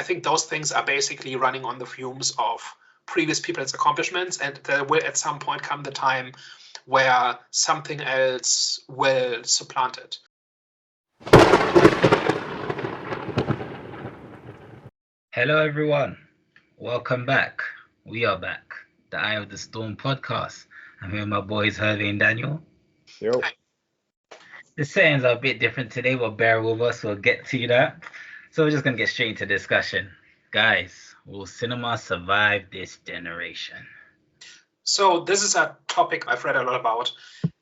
I think those things are basically running on the fumes of previous people's accomplishments, and there will at some point come the time where something else will supplant it. Hello everyone, welcome back. We are back, the Eye of the Storm podcast. I'm here with my boys Hervey and Daniel. Yo. The settings are a bit different today, but bear with us, we'll get to that. So we're just going to get straight into discussion. Guys, will cinema survive this generation? So this is a topic I've read a lot about,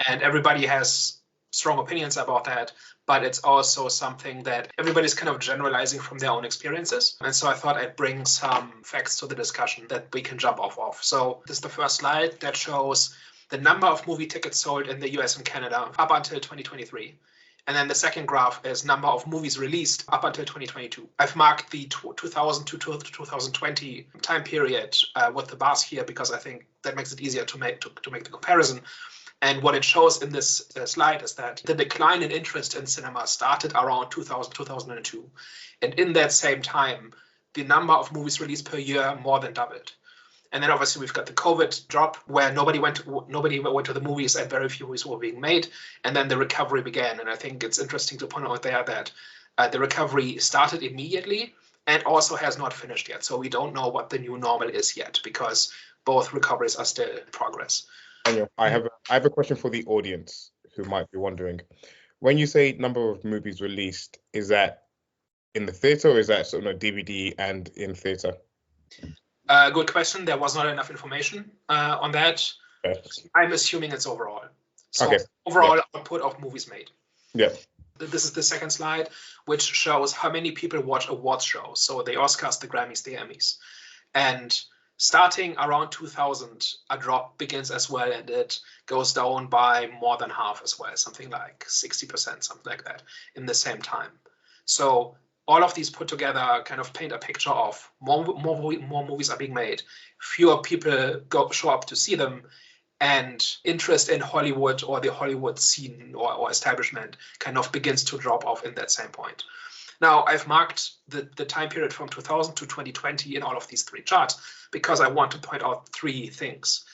and everybody has strong opinions about that, but it's also something that everybody's kind of generalizing from their own experiences. And so I thought I'd bring some facts to the discussion that we can jump off of. So this is the first slide that shows the number of movie tickets sold in the US and Canada up until 2023. And then the second graph is number of movies released up until 2022. I've marked the 2000 to 2020 time period with the bars here because I think that makes it easier to make the comparison. And what it shows in this slide is that the decline in interest in cinema started around 2000, 2002. And in that same time, the number of movies released per year more than doubled. And then obviously we've got the COVID drop where nobody went to the movies and very few movies were being made. And then the recovery began. And I think it's interesting to point out there that the recovery started immediately and also has not finished yet. So we don't know what the new normal is yet because both recoveries are still in progress. Daniel, I have a question for the audience who might be wondering. When you say number of movies released, is that in the theater or is that sort of DVD and in theater? Good question. There was not enough information on that. Okay. I'm assuming it's overall. So Okay. Overall output of movies made. Yeah. This is the second slide, which shows how many people watch awards shows. So the Oscars, the Grammys, the Emmys. And starting around 2000, a drop begins as well, and it goes down by more than half as well, something like 60%, something like that, in the same time. So all of these put together kind of paint a picture of more movies are being made, fewer people show up to see them, and interest in Hollywood or the Hollywood scene or establishment kind of begins to drop off in that same point. Now, I've marked the time period from 2000 to 2020 in all of these three charts because I want to point out three things.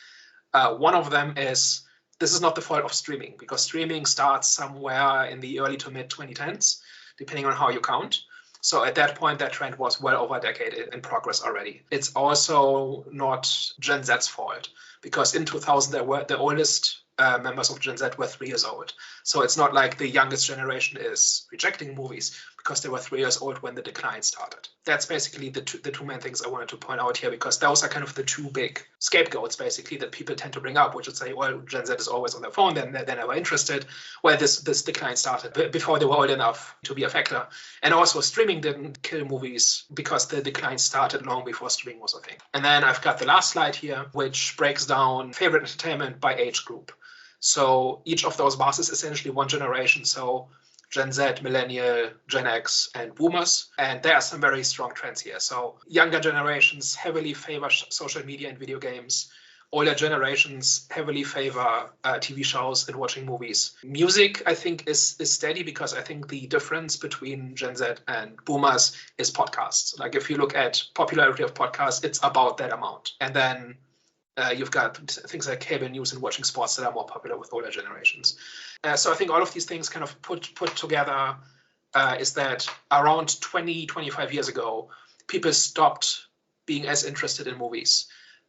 One of them is this is not the fault of streaming because streaming starts somewhere in the early to mid 2010s, depending on how you count. So at that point, that trend was well over a decade in progress already. It's also not Gen Z's fault because in 2000, the oldest members of Gen Z were 3 years old. So it's not like the youngest generation is rejecting movies because they were 3 years old when the decline started. That's basically the two main things I wanted to point out here because those are kind of the two big scapegoats basically that people tend to bring up, which would say, well, Gen Z is always on their phone, then they're never interested. Well, this decline started before they were old enough to be a factor. And also streaming didn't kill movies because the decline started long before streaming was a thing. And then I've got the last slide here, which breaks down favorite entertainment by age group. So each of those bars is essentially one generation. So Gen Z, Millennial, Gen X, and Boomers. And there are some very strong trends here. So younger generations heavily favor social media and video games. Older generations heavily favor TV shows and watching movies. Music, I think, is steady because I think the difference between Gen Z and Boomers is podcasts. Like if you look at popularity of podcasts, it's about that amount. And then you've got things like cable news and watching sports that are more popular with older generations. So I think all of these things kind of put together is that around 25 years ago, people stopped being as interested in movies,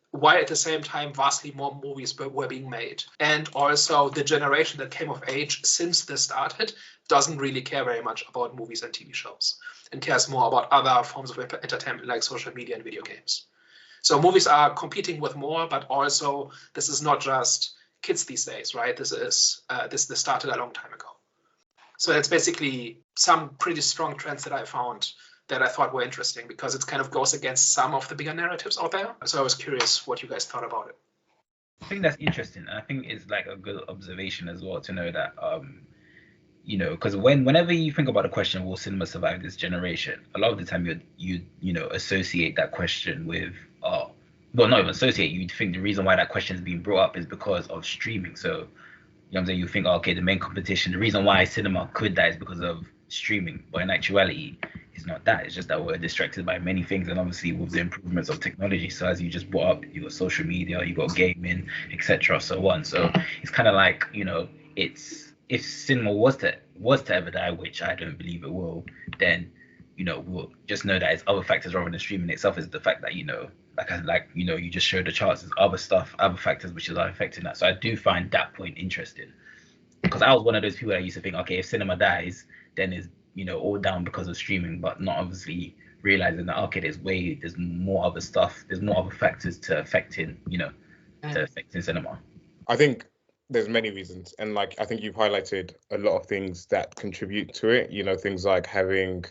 while at the same time, vastly more movies were being made. And also the generation that came of age since this started doesn't really care very much about movies and TV shows and cares more about other forms of entertainment like social media and video games. So movies are competing with more, but also this is not just kids these days, right? This started a long time ago. So that's basically some pretty strong trends that I found that I thought were interesting because it kind of goes against some of the bigger narratives out there. So I was curious what you guys thought about it. I think that's interesting. I think it's like a good observation as well to know that, because whenever you think about the question, will cinema survive this generation? A lot of the time you associate that question with, well, not even associate, you'd think the reason why that question is being brought up is because of streaming. So, you know what I'm saying? You think, okay, the main competition, the reason why cinema could die is because of streaming. But in actuality, it's not that. It's just that we're distracted by many things, and obviously with the improvements of technology. So as you just brought up, you got social media, you got gaming, etc., so on. So it's kind of like, it's, if cinema was to ever die, which I don't believe it will, then we'll just know that it's other factors rather than streaming itself. Is the fact that you just showed the charts, there's other factors which are affecting that. So I do find that point interesting, because I was one of those people that used to think, okay, if cinema dies, then it's all down because of streaming, but not obviously realizing that, okay, there's more other stuff, there's more other factors to affecting cinema. I think there's many reasons, and like I think you've highlighted a lot of things that contribute to it. Things like having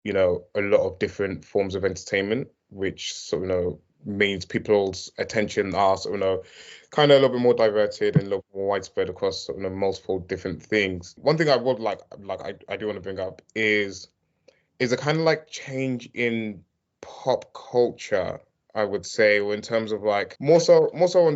a lot of different forms of entertainment, which means people's attention are kind of a little bit more diverted and a little more widespread across multiple different things. One thing I would I do want to bring up is a kind of like change in pop culture, I would say, or in terms of like more so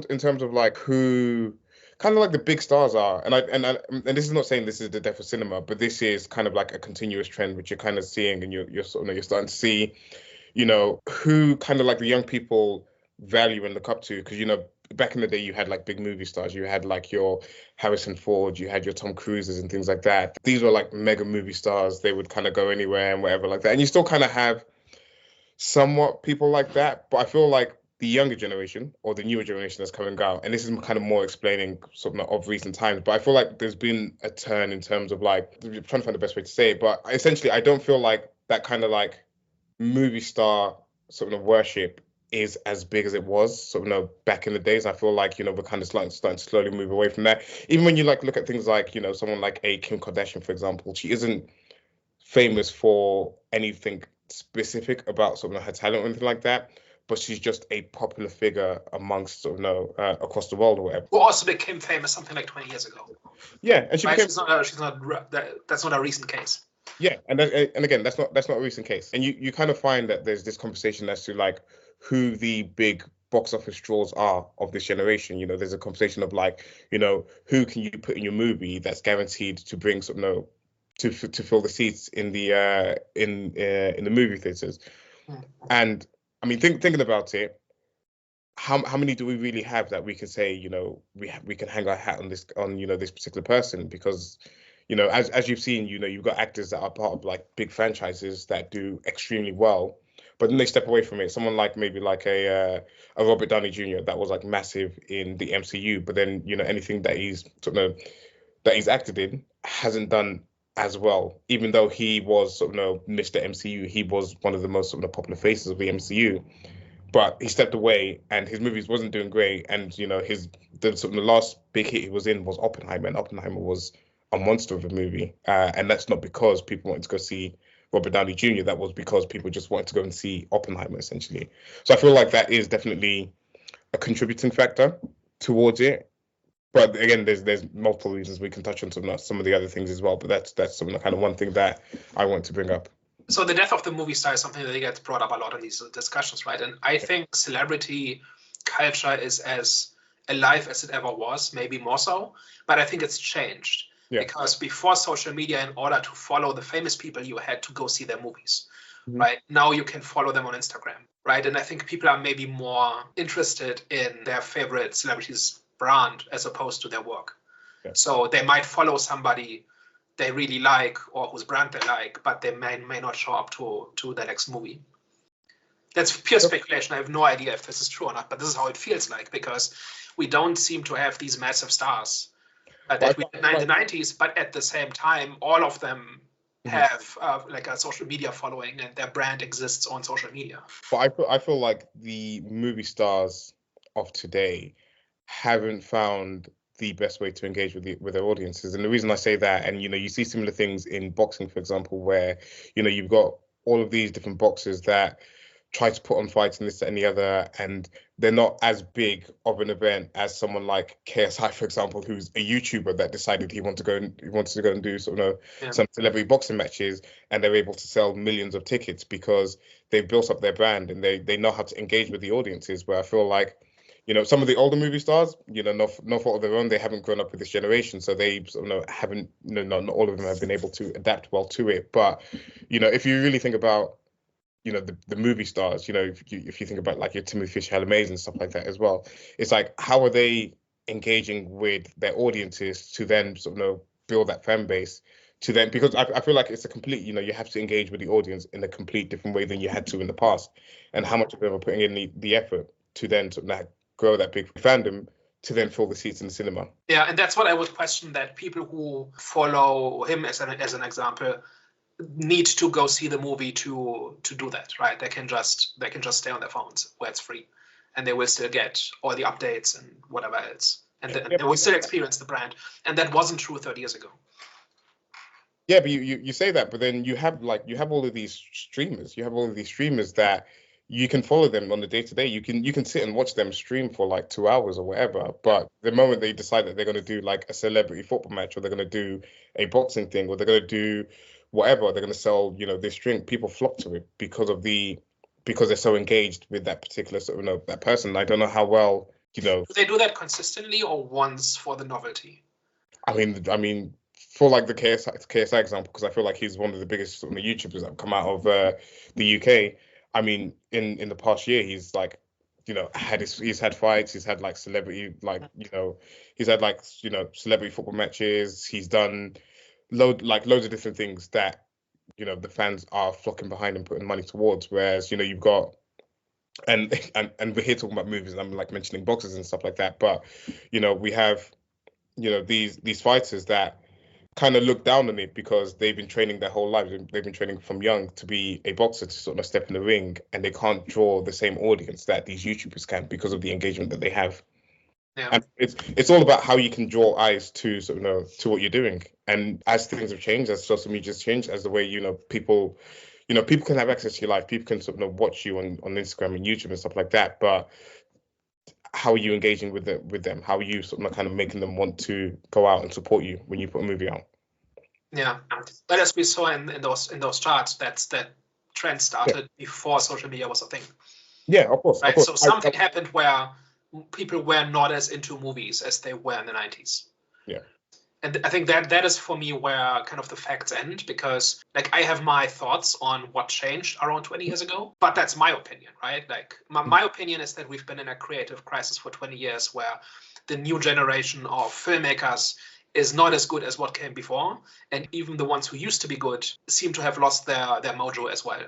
in terms of like who kind of like the big stars are. And this is not saying this is the death of cinema, but this is kind of like a continuous trend which you're kind of seeing, and you're starting to see who kind of like the young people value and look up to. Because back in the day you had like big movie stars, you had like your Harrison Ford, you had your Tom Cruises and things like that. These were like mega movie stars. They would kind of go anywhere and whatever like that, and you still kind of have somewhat people like that. But I feel like the younger generation or the newer generation that's coming out, and this is kind of more explaining of recent times, but I feel like there's been a turn in terms of like, I'm trying to find the best way to say it, but essentially I don't feel like that kind of like movie star worship is as big as it was back in the days. I feel like we're kind of starting to slowly move away from that. Even when you like look at things like someone like a Kim Kardashian, for example, she isn't famous for anything specific about her talent or anything like that, but she's just a popular figure amongst across the world or whatever. Who also became famous something like 20 years ago. Yeah, and that's not a recent case. Yeah, and again, that's not a recent case. And you kind of find that there's this conversation as to like who the big box office draws are of this generation. There's a conversation of like, who can you put in your movie that's guaranteed to bring to fill the seats in the movie theaters. And I mean, thinking about it, how many do we really have that we can say, we can hang our hat on this particular person? Because as you've seen, you've got actors that are part of like big franchises that do extremely well, but then they step away from it. Someone like maybe like a Robert Downey Jr. that was like massive in the MCU, but then anything that he's acted in hasn't done as well. Even though he was Mr. MCU, he was one of the most popular faces of the MCU. But he stepped away, and his movies wasn't doing great. And the last big hit he was in was Oppenheimer, and Oppenheimer was a monster of a movie. And that's not because people wanted to go see Robert Downey Jr. That was because people just wanted to go and see Oppenheimer, essentially. So I feel like that is definitely a contributing factor towards it. But again, there's multiple reasons. We can touch on some of the other things as well. But that's kind of one thing that I want to bring up. So the death of the movie star is something that gets brought up a lot in these discussions, right? And I think celebrity culture is as alive as it ever was, maybe more so. But I think it's changed. Yeah. Because before social media, in order to follow the famous people, you had to go see their movies, right? Now you can follow them on Instagram, right? And I think people are maybe more interested in their favorite celebrities' brand as opposed to their work. Yeah. So they might follow somebody they really like or whose brand they like, but they may not show up to the next movie. That's pure speculation. I have no idea if this is true or not, but this is how it feels like, because we don't seem to have these massive stars that we had in the 90s, but at the same time, all of them have like a social media following, and their brand exists on social media. But I feel like the movie stars of today haven't found the best way to engage with their audiences. And the reason I say that, and you see similar things in boxing, for example, where you've got all of these different boxers that try to put on fights and this and the other, and they're not as big of an event as someone like KSI, for example, who's a YouTuber that decided he wanted to go and do some celebrity boxing matches, and they're able to sell millions of tickets because they've built up their brand and they know how to engage with the audiences. Where I feel like You know, some of the older movie stars, you know, no fault of their own, they haven't grown up with this generation, so they sort of, haven't, not all of them have been able to adapt well to it. But, you know, if you really think about, you know, the movie stars, you know, if you think about like your Timothy Chalamet and stuff like that as well, it's like, how are they engaging with their audiences to then sort of, build that fan base to then, because I feel like it's a complete, you know, you have to engage with the audience in a complete different way than you had to in the past, and how much of them are putting in the effort to then sort of grow that big fandom to then fill the seats in the cinema. Yeah, and that's what I would question, that people who follow him as an example need to go see the movie to do that, right? They can just stay on their phones where it's free, and they will still get all the updates and whatever else, and they will still experience the brand. And that wasn't true 30 years ago. Yeah, but you say that, but then you have all of these streamers. You have all of these streamers that you can follow them on the day to day. You can sit and watch them stream for like 2 hours or whatever. But the moment they decide that they're going to do like a celebrity football match, or they're going to do a boxing thing, or they're going to do whatever, they're going to sell, you know, this drink, people flock to it because they're so engaged with that particular sort of, that person. I don't know how well, you know. Do they do that consistently or once for the novelty? I mean, for like the KSI example, because I feel like he's one of the biggest sort of YouTubers that have come out of the UK. I mean, in the past year, he's like, you know, he's had fights, he's had like celebrity, like, you know, he's had like, you know, celebrity football matches. He's done loads of different things that, you know, the fans are flocking behind and putting money towards. Whereas, you know, you've got, and we're here talking about movies, and I'm like mentioning boxers and stuff like that, but, you know, we have, you know, these fighters that kind of look down on it because they've been training their whole lives. They've been training from young to be a boxer, to sort of step in the ring, and they can't draw the same audience that these YouTubers can because of the engagement that they have. Yeah. And it's all about how you can draw eyes to sort of, to what you're doing. And as things have changed, as social media's changed, as the way, you know, people can have access to your life, people can sort of watch you on Instagram and YouTube and stuff like that. But how are you engaging with them? How are you sort of kind of making them want to go out and support you when you put a movie out? Yeah, but as we saw in those charts, that trend started before social media was a thing. Yeah, of course. Right. Of course. So something happened where people were not as into movies as they were in the 90s. Yeah. And I think that is for me where kind of the facts end, because like I have my thoughts on what changed around 20 years ago, but that's my opinion, right? Like my opinion is that we've been in a creative crisis for 20 years where the new generation of filmmakers is not as good as what came before, and even the ones who used to be good seem to have lost their mojo as well,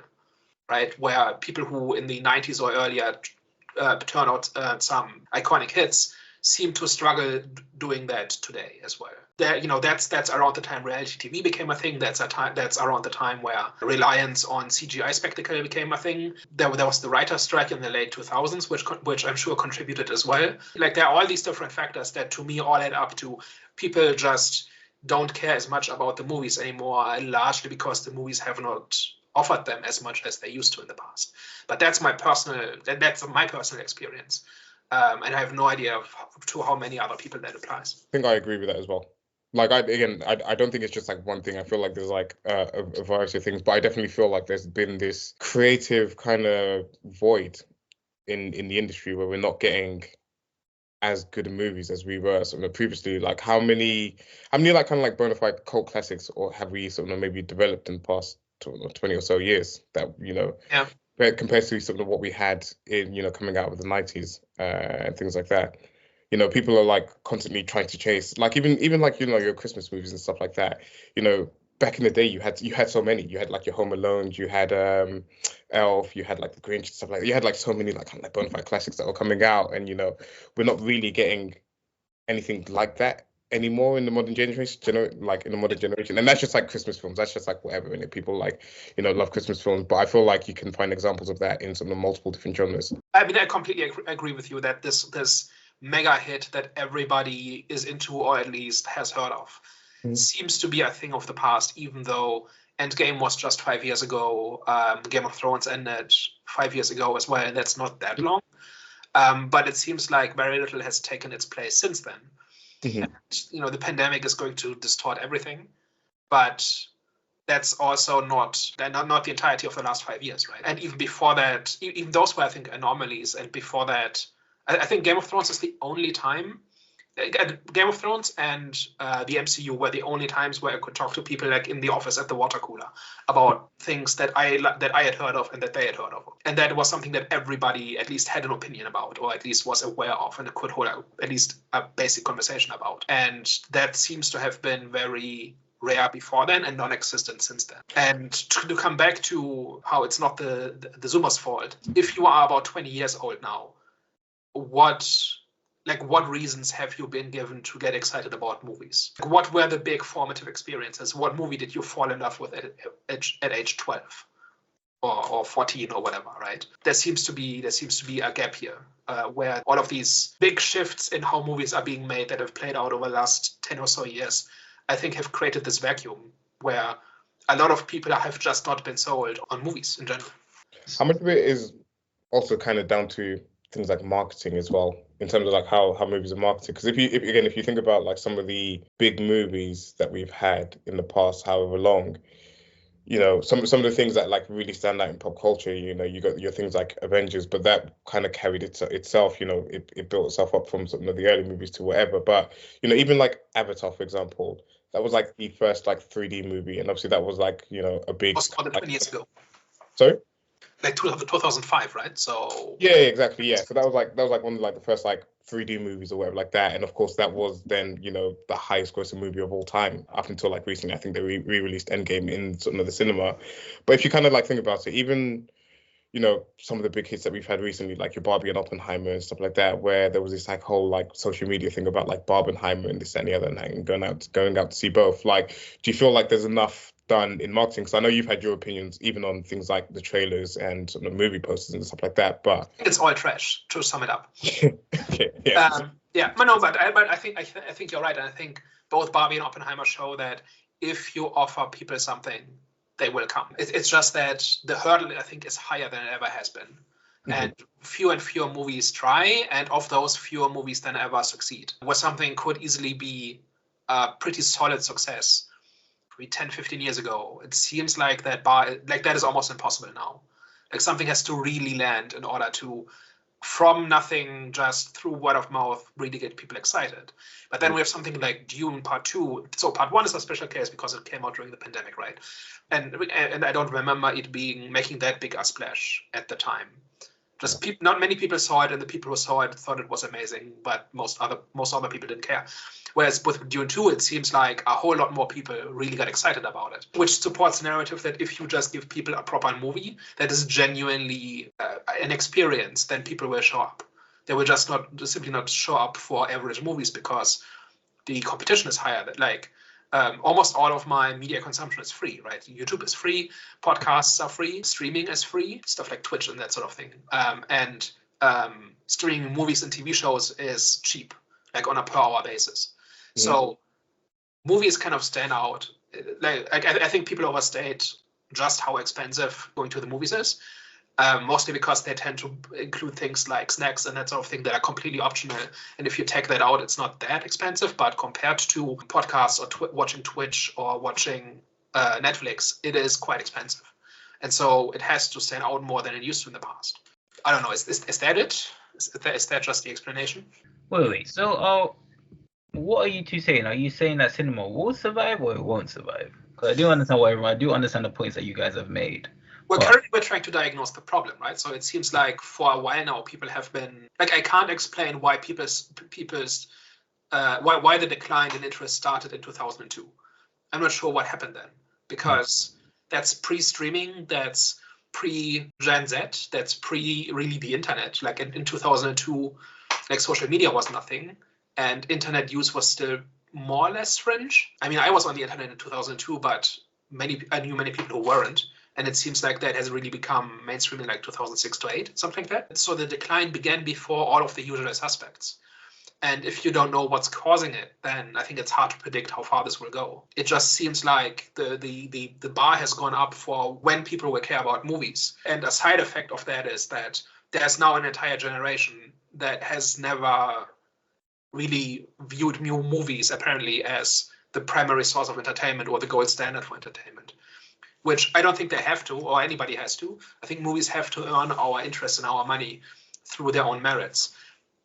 right? Where people who in the 90s or earlier turn out some iconic hits seem to struggle doing that today as well. That, you know, that's around the time reality TV became a thing. That's around the time where reliance on CGI spectacle became a thing. There was the writer's strike in the late 2000s, which I'm sure contributed as well. Like there are all these different factors that to me all add up to people just don't care as much about the movies anymore, largely because the movies have not offered them as much as they used to in the past. But that's my personal experience. And I have no idea to how many other people that applies. I think I agree with that as well. Like I don't think it's just like one thing. I feel like there's like a variety of things, but I definitely feel like there's been this creative kind of void in the industry where we're not getting as good movies as we were sort of previously. Like how many like kind of like bona fide cult classics or have we sort of maybe developed in the past 20 or so years that, you know, compared to sort of what we had in, you know, coming out of the 90s and things like that. You know, people are like constantly trying to chase, like even like, you know, your Christmas movies and stuff like that. You know, back in the day, you had so many. You had like your Home Alone, you had Elf, you had like the Grinch and stuff like that. You had like so many like kind of like bona fide classics that were coming out, and you know, we're not really getting anything like that anymore in the modern generation. And that's just like Christmas films. That's just like whatever. And people like, you know, love Christmas films. But I feel like you can find examples of that in some of the multiple different genres. I mean, I completely agree with you that this mega hit that everybody is into or at least has heard of seems to be a thing of the past, even though Endgame was just 5 years ago. Game of Thrones ended 5 years ago as well, and that's not that long. But it seems like very little has taken its place since then. And, you know, the pandemic is going to distort everything, but that's also not the entirety of the last 5 years, right? And even before that, even those were, I think, anomalies. And before that, I think Game of Thrones is the only time. Game of Thrones and the MCU were the only times where I could talk to people like in the office at the water cooler about things that I had heard of and that they had heard of, and that was something that everybody at least had an opinion about, or at least was aware of, and could hold at least a basic conversation about. And that seems to have been very rare before then and non-existent since then. And to come back to how it's not the Zoomers' fault, if you are about 20 years old now, what reasons have you been given to get excited about movies? What were the big formative experiences? What movie did you fall in love with at age 12 or 14 or whatever, right? There seems to be a gap here where all of these big shifts in how movies are being made that have played out over the last 10 or so years, I think have created this vacuum where a lot of people have just not been sold on movies in general. How much of it is also kind of down to things like marketing as well, in terms of like how movies are marketed? Because if you think about like some of the big movies that we've had in the past, however long, some of the things that like really stand out in pop culture, you got your things like Avengers, but that kind of carried itself, it built itself up from some of the early movies to whatever. But even like Avatar, for example, that was like the first like 3D movie, and obviously that was like a big. It was more than 20 years ago. Sorry. Like 2005, right? So yeah, exactly. Yeah, so that was like one of like the first like 3D movies or whatever like that, and of course that was then the highest grossing movie of all time up until like recently. I think they re-released Endgame in sort of the cinema. But if you kind of like think about it, even some of the big hits that we've had recently, like your Barbie and Oppenheimer and stuff like that, where there was this like whole like social media thing about like Barbenheimer and this and the other, and going out to see both. Like, do you feel like there's enough done in marketing? Because I know you've had your opinions even on things like the trailers and sort of movie posters and stuff like that, but it's all trash, to sum it up. Okay, yeah. But I think you're right, and I think both Barbie and Oppenheimer show that if you offer people something, they will come. It's just that the hurdle, I think, is higher than it ever has been. Mm-hmm. And fewer movies try, and of those, fewer movies than ever succeed. Where something could easily be a pretty solid success 10, 15 years ago, it seems like that is almost impossible now. Like something has to really land in order to, from nothing, just through word of mouth, really get people excited. But then we have something like Dune Part 2. So Part 1 is a special case because it came out during the pandemic, right? And I don't remember it making that big a splash at the time. Just not many people saw it, and the people who saw it thought it was amazing, but most other people didn't care. Whereas with Dune 2, it seems like a whole lot more people really got excited about it, which supports the narrative that if you just give people a proper movie that is genuinely an experience, then people will show up. They will just simply not show up for average movies because the competition is higher. Almost all of my media consumption is free, right? YouTube is free, podcasts are free, streaming is free, stuff like Twitch and that sort of thing. And streaming movies and TV shows is cheap, like on a per hour basis. Mm-hmm. So movies kind of stand out. I think people overstate just how expensive going to the movies is. Mostly because they tend to include things like snacks and that sort of thing that are completely optional. And if you take that out, it's not that expensive. But compared to podcasts or watching Twitch or watching Netflix, it is quite expensive. And so it has to stand out more than it used to in the past. I don't know. Is that it? Is that just the explanation? Wait. So what are you two saying? Are you saying that cinema will survive or it won't survive? Because I do understand the points that you guys have made. Well, currently we're trying to diagnose the problem, right? So it seems like for a while now, people have been like, I can't explain why why the decline in interest started in 2002. I'm not sure what happened then, because that's pre-streaming, that's pre-Gen Z, that's pre-really the internet. Like in 2002, like social media was nothing, and internet use was still more or less fringe. I mean, I was on the internet in 2002, but I knew many people who weren't. And it seems like that has really become mainstream in like 2006 to 8, something like that. So the decline began before all of the usual suspects. And if you don't know what's causing it, then I think it's hard to predict how far this will go. It just seems like the bar has gone up for when people will care about movies. And a side effect of that is that there's now an entire generation that has never really viewed new movies apparently as the primary source of entertainment or the gold standard for entertainment. Which I don't think they have to, or anybody has to. I think movies have to earn our interest and our money through their own merits.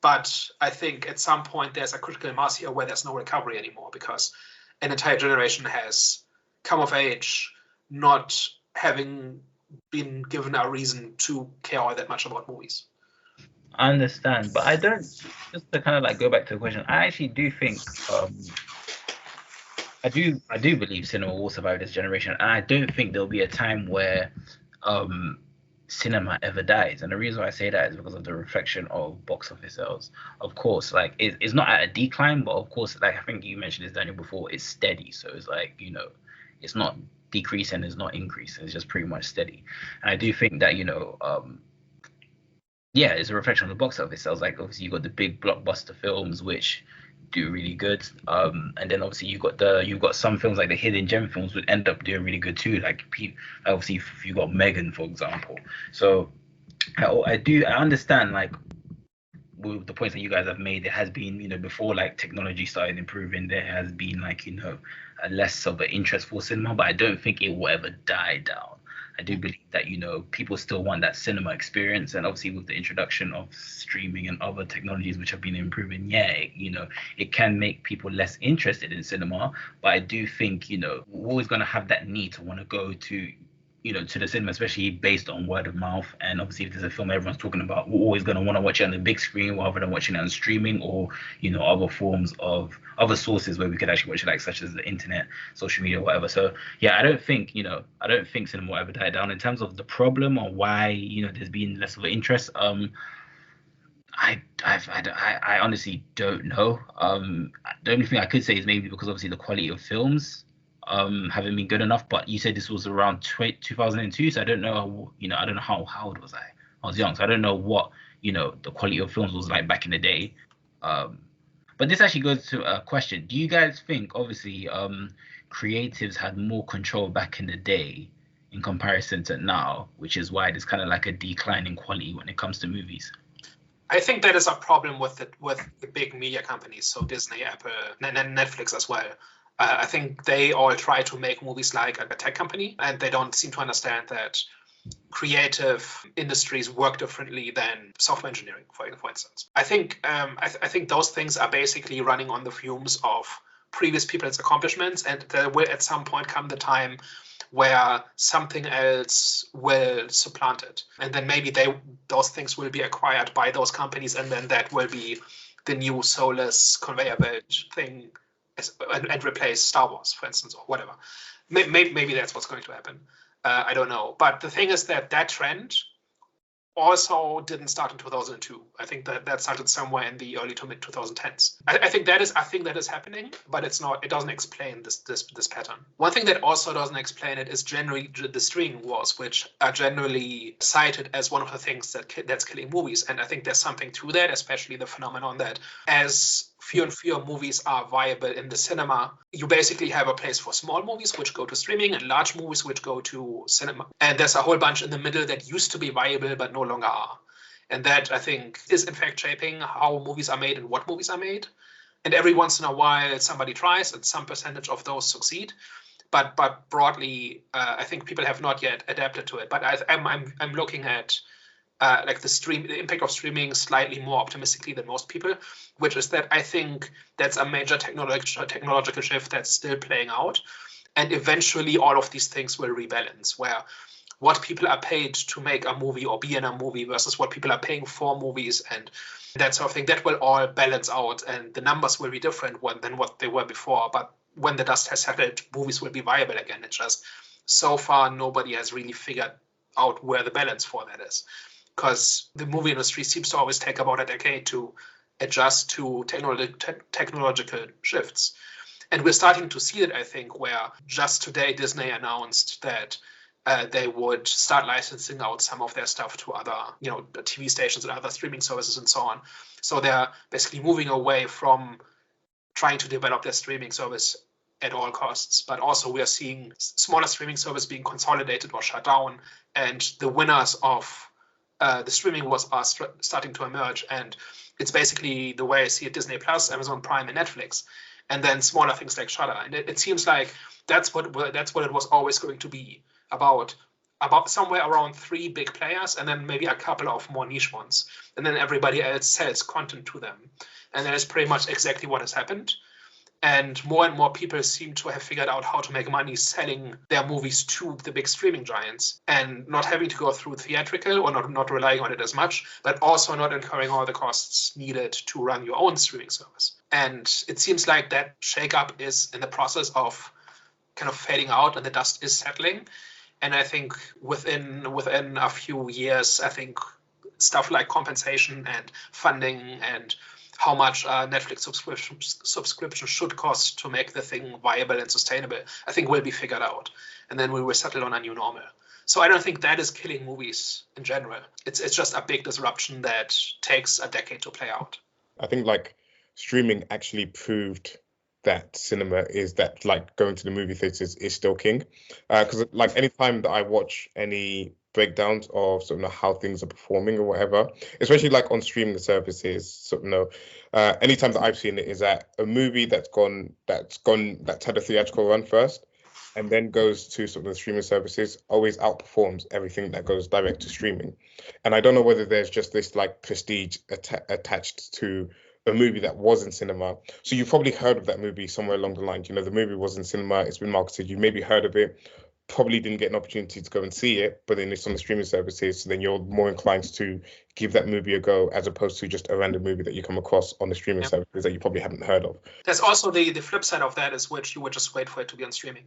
But I think at some point there's a critical mass here where there's no recovery anymore, because an entire generation has come of age not having been given a reason to care all that much about movies. I understand, but I don't. Just to kind of like go back to the question, I actually do think I do believe cinema will survive this generation, and I don't think there'll be a time where cinema ever dies. And the reason why I say that is because of the reflection of box office sales. Of course, like it's not at a decline, but of course, like I think you mentioned this, Daniel, before, it's steady. So it's like, you know, it's not decreasing, it's not increasing, it's just pretty much steady. And I do think that, you know, yeah, it's a reflection of the box office sales. Like obviously you got the big blockbuster films which do really good, and then obviously you've got some films like the hidden gem films would end up doing really good too. Like obviously if you got Megan, for example. So I understand like with the points that you guys have made. There has been, you know, before like technology started improving, there has been like, you know, a less of an interest for cinema, but I don't think it will ever die down. I do believe that, you know, people still want that cinema experience, and obviously with the introduction of streaming and other technologies which have been improving, yeah, you know, it can make people less interested in cinema. But I do think, you know, we're always going to have that need to want to go to, you know, to the cinema, especially based on word of mouth. And obviously if there's a film everyone's talking about, we're always going to want to watch it on the big screen rather than watching it on streaming or, you know, other forms of other sources where we could actually watch it, like such as the internet, social media, whatever. So yeah, I don't think cinema will ever die down. In terms of the problem or why, you know, there's been less of an interest, I honestly don't know. The only thing I could say is maybe because obviously the quality of films haven't been good enough. But you said this was around 2002, so I don't know, you know, I don't know how old was I? I was young, so I don't know what, you know, the quality of films was like back in the day. But this actually goes to a question. Do you guys think, obviously, creatives had more control back in the day in comparison to now, which is why there's kind of like a decline in quality when it comes to movies? I think that is a problem with the big media companies, so Disney, Apple, and Netflix as well. I think they all try to make movies like a tech company, and they don't seem to understand that creative industries work differently than software engineering, for instance. I think those things are basically running on the fumes of previous people's accomplishments, and there will at some point come the time where something else will supplant it, and then maybe those things will be acquired by those companies, and then that will be the new soulless conveyor belt thing, and replace Star Wars, for instance, or whatever. Maybe that's what's going to happen. I don't know. But the thing is that trend also didn't start in 2002. I think that started somewhere in the early to mid 2010s. I think that is happening, but it's not. It doesn't explain this pattern. One thing that also doesn't explain it is generally the streaming wars, which are generally cited as one of the things that's killing movies. And I think there's something to that, especially the phenomenon that as fewer and fewer movies are viable in the cinema, you basically have a place for small movies which go to streaming and large movies which go to cinema. And there's a whole bunch in the middle that used to be viable but no longer are. And that, I think, is in fact shaping how movies are made and what movies are made. And every once in a while somebody tries and some percentage of those succeed. But broadly, I think people have not yet adapted to it. But I'm looking at like the impact of streaming slightly more optimistically than most people, which is that I think that's a major technological shift that's still playing out. And eventually all of these things will rebalance, where what people are paid to make a movie or be in a movie versus what people are paying for movies and that sort of thing, that will all balance out, and the numbers will be different than what they were before. But when the dust has settled, movies will be viable again. It's just so far nobody has really figured out where the balance for that is, because the movie industry seems to always take about a decade to adjust to technological shifts. And we're starting to see it, I think, where just today Disney announced that they would start licensing out some of their stuff to other, you know, TV stations and other streaming services and so on. So they're basically moving away from trying to develop their streaming service at all costs. But also we are seeing smaller streaming services being consolidated or shut down, and the winners of the streaming wars are starting to emerge. And it's basically the way I see it: Disney Plus, Amazon Prime, and Netflix, and then smaller things like Shudder. And it seems like that's what it was always going to be about: about somewhere around 3 big players, and then maybe a couple of more niche ones, and then everybody else sells content to them. And that is pretty much exactly what has happened. And more people seem to have figured out how to make money selling their movies to the big streaming giants, and not having to go through theatrical, or not relying on it as much, but also not incurring all the costs needed to run your own streaming service. And it seems like that shakeup is in the process of kind of fading out, and the dust is settling. And I think within a few years, I think stuff like compensation and funding and how much a Netflix subscription should cost to make the thing viable and sustainable, I think will be figured out. And then we will settle on a new normal. So I don't think that is killing movies in general. It's just a big disruption that takes a decade to play out. I think like streaming actually proved that cinema is that, like, going to the movie theaters is still king. Because like anytime that I watch any breakdowns of sort of how things are performing or whatever, especially like on streaming services, sort of anytime that I've seen it is that a movie that's had a theatrical run first and then goes to sort of the streaming services always outperforms everything that goes direct to streaming. And I don't know whether there's just this like prestige attached to a movie that was in cinema. So you've probably heard of that movie somewhere along the line. You know, the movie was in cinema, it's been marketed, you maybe heard of it, probably didn't get an opportunity to go and see it, but then it's on the streaming services, so then you're more inclined to give that movie a go, as opposed to just a random movie that you come across on the streaming services that you probably haven't heard of. There's also the flip side of that, is which you would just wait for it to be on streaming.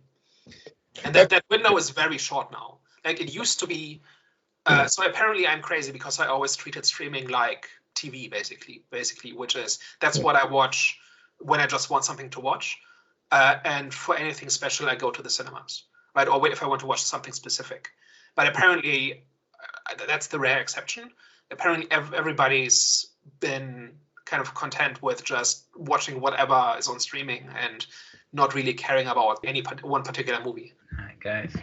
And that window is very short now. Like, it used to be, so apparently I'm crazy because I always treated streaming like TV, basically, which is, that's what I watch when I just want something to watch. And for anything special, I go to the cinemas, right? Or wait if I want to watch something specific. But apparently, that's the rare exception. Apparently, everybody's been kind of content with just watching whatever is on streaming and not really caring about one particular movie. All right, guys.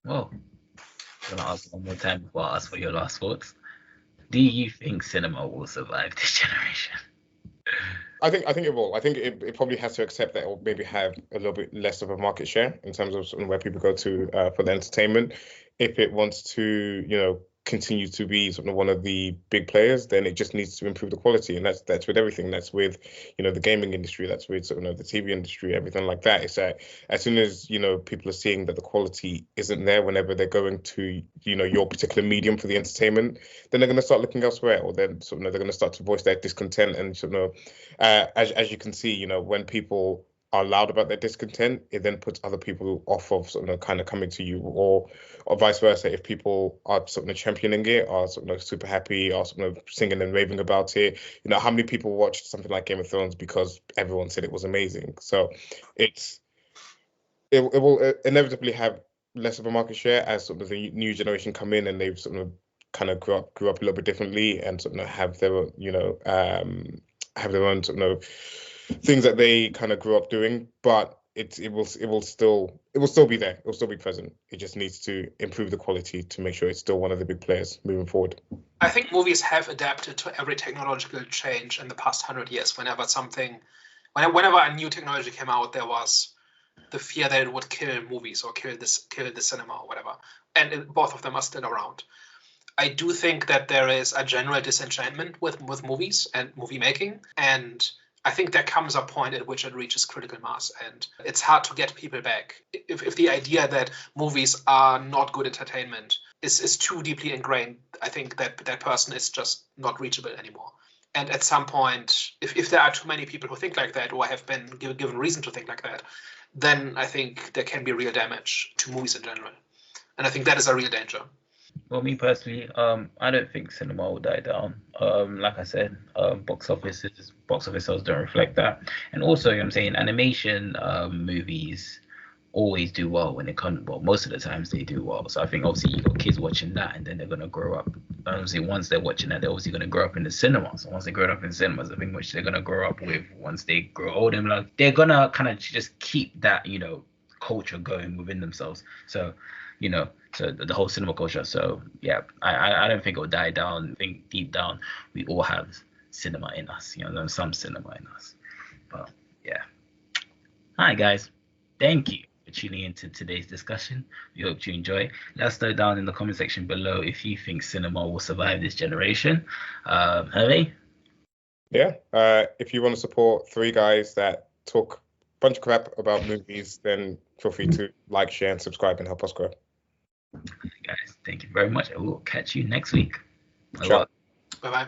Well, I'm going to ask one more time before I ask for your last thoughts. Do you think cinema will survive this generation? I think it will. I think it probably has to accept that it will maybe have a little bit less of a market share in terms of sort of where people go to for the entertainment. If it wants to, you know, continue to be sort of one of the big players, then it just needs to improve the quality, and that's with everything. That's with, you know, the gaming industry, that's with sort of the TV industry, everything like that. It's that as soon as, you know, people are seeing that the quality isn't there whenever they're going to, you know, your particular medium for the entertainment, then they're going to start looking elsewhere, or then sort of they're going to start to voice their discontent. And sort of as you can see, you know, when people are loud about their discontent, it then puts other people off of sort of kind of coming to you, or vice versa. If people are sort of championing it, are sort of super happy, are sort of singing and raving about it, you know, how many people watched something like Game of Thrones because everyone said it was amazing? So it will inevitably have less of a market share as sort of the new generation come in and they've sort of kind of grew up a little bit differently and sort of have their, you know, have their own sort of things that they kind of grew up doing. But it will still be there. It will still be present. It just needs to improve the quality to make sure it's still one of the big players moving forward. I think movies have adapted to every technological change in the past 100 years. Whenever a new technology came out, there was the fear that it would kill movies or kill the cinema or whatever. And both of them are still around. I do think that there is a general disenchantment with movies and movie making, and I think there comes a point at which it reaches critical mass, and it's hard to get people back. If the idea that movies are not good entertainment is too deeply ingrained, I think that person is just not reachable anymore. And at some point, if there are too many people who think like that, or have been given reason to think like that, then I think there can be real damage to movies in general. And I think that is a real danger. Well, me personally, I don't think cinema will die down. Like I said, box office sales don't reflect that. And also, you know what I'm saying, animation movies always do well when it comes. Well, most of the times they do well. So I think obviously you got kids watching that, and then they're gonna grow up. Obviously, once they're watching that, they're obviously gonna grow up in the cinemas. So once they grow up in cinemas, I think which they're gonna grow up with once they grow older, and like they're gonna kind of just keep that, you know, culture going within themselves. So, you know, so the whole cinema culture. So yeah, I don't think it'll die down. I think deep down we all have cinema in us, you know, some cinema in us. But yeah. Hi guys, thank you for tuning into today's discussion. We hope you enjoy. Let us know down in the comment section below if you think cinema will survive this generation. Hervé? Yeah. If you want to support three guys that talk a bunch of crap about movies, then feel free to like, share, and subscribe and help us grow. Guys, thank you very much. I will catch you next week. Ciao. Bye-bye.